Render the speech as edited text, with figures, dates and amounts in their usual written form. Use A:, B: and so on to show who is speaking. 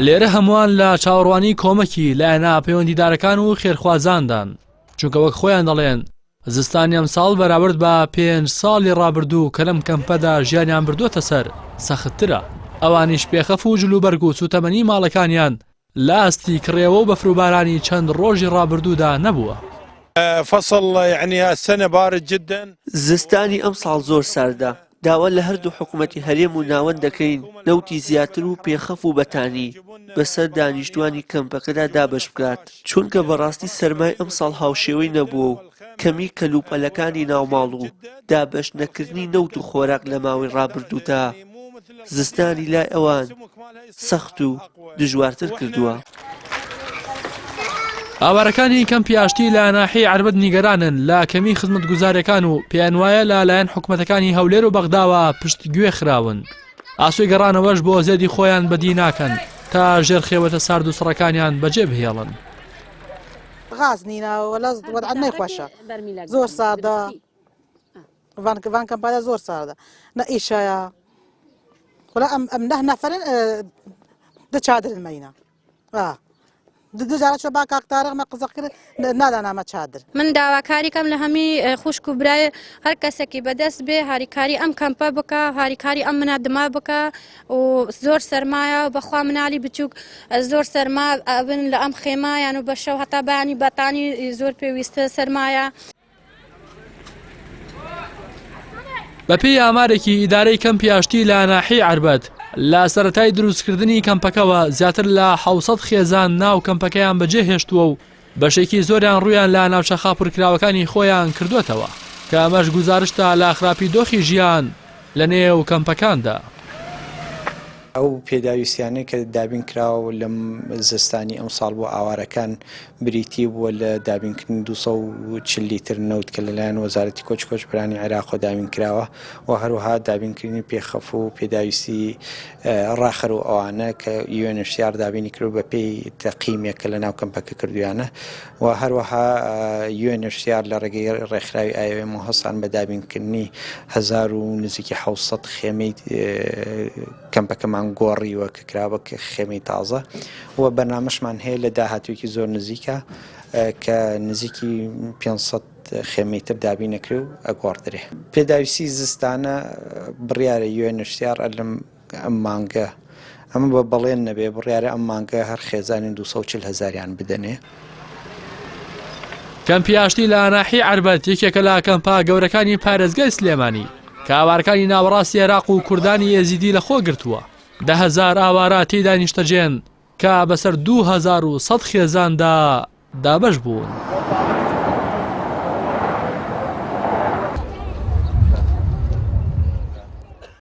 A: لێرە هەمووان لە چاوەڕوانی کۆمەکی لایەنە پەیوەندیدارەکان و خێرخوازاندان چونکە وەک خۆیان دەڵێن زستانی ئەم ساڵ بەرابرد بە 5 ساڵی ڕابردوو کە لەم کەمپەدا ژیانیان بردووەتە سەر سەختترە. ئەوانیش پێخەف و جلوبەرگ و سوتەمەنی ماڵەکانیان لاستی کڕێوە و بەفروبارانی چەند ڕۆژی ڕابردوودا نەبووە.
B: فصل يعني السنة بارد جدا.
C: زستانی ئەم ساڵ زۆر ساردا. داوا لە هەردوو حکوومەتی هەرێم و ناوەند دەکەین نەوتی زیاتر و پێخەف و بەتانی بەسەر دانیشتوانی کەمپەکەدا دابش بکات چونکە بەڕاستی سەرمای ئەم ساڵ هاوشێوەی نەبووە و کەمی کەلوپەلەکانی ناوماڵ و دابش نەکردنی نەوت و خۆراک لە ماوەی ڕابردوودا زستانی لای ئەوان سەخت و دژوارتر کردووە.
A: ئاوارەکانی کەمپی ئاشتی لە ناحیەی عەربەد نیگەرانن لە کەمی خزمەتگوزارەکان و پێیان وایە لەلایەن حکوومەتەکانی هەولێر و بەغداوە پشتگوێ خراون. ئاسوی گەڕانەوەش بۆ زێدی خۆیان بەدی ناکەن تا ژێر خێوەتە سارد و سڕەکانیان بەجێ بهێڵن.
D: غاز نینەوە لە وەدعەت نەیخۆشە زۆر ساردە ڤان کەمپانیا زۆر ساردە نە ئیشایە وەلا ئەم نەفەرن دە چادرن مەینە دجارە با کاکتارێک مە قزەق کرد نادانامە چادر.
E: من داواکاری کەم لە هەمی خوشک و برای هەر کەسێکی بەدەست بێ هاریکاری ئەم کەمپە بکە هاریکاری ئەم منادما بکە و زۆر سەرمایە و بەخوا منالی بچووک زۆر سەرما بن لە ئەم خێمایان و بەشەو هەتا بەیانی بەتانی زۆر پێویستە سەرمایە.
A: بەپێی ئامارێکی ئیدارەی کەمپی ئاشتی لە ناحیەی عەربەد لە سەرەتای دروستکردنی کەمپەکەوە زیاتر لە 600 خێزان ناو کەمپەکەیان بەجێ هێشتووە و بەشێکی زۆریان ڕوویان لە ناوچە خاپورکراوەکانی خۆیان کردوێتەوە کە ئەمەش گوزارشتە لە خراپی دۆخی ژیان لە نێو کەمپەکاندا.
F: ئەو پێداویستیانەی کە دابین کراوە لەم زستانی ئەم ساڵ بۆ ئاوارەکان بریتی بووە لە دابینکردنی 240 لیتر نەوت کە لەلایەن وەزارەتی کۆچبەرانی عێراق دابین کراوە و هەروەها دابینکردنی پێخەف و پێداویستی ڕاخەر و ئەوانە کە UNHCR دابینی کرد بە پێی تەقیمێک کە لە ناو کەمپەکە کردویانە و هەروەها UNHCR لە ڕێگەی ڕێکخراوی IOM هەستان بە دابینکردنی 1000 و نزیکی 700 خێمەی کەمپەکەمان گۆڕیوە کە کراوە کە خێمەی تازە و بەرنامەشمان هەیە لە داهاتوێکی زۆر نزیکە کە نزیکی 500 خێمەی تر دابین نەکرێ و ئەگۆڕدرێ. پێداویستی زستانە بڕیارە UNHCR ئەم مانگە ئەمە بە بەڵێن نەبێ بڕیارە ئەم مانگە هەر خێزانی 240,000یان بدەنێ.
A: کەمپی ئاشتی لە ناحیەی عەربەد یەکێکە لە کەمپا گەورەکانی پارێزگای سلێمانی کە ئاوارەکانی ناوەڕاستی عێراق و کوردانی یەزیدی لەخۆ گرتووە. 10,000 ئاوارە تێیدا نیشتەجێن کە بەسەر 2100 خێزاندا دابەش بوون.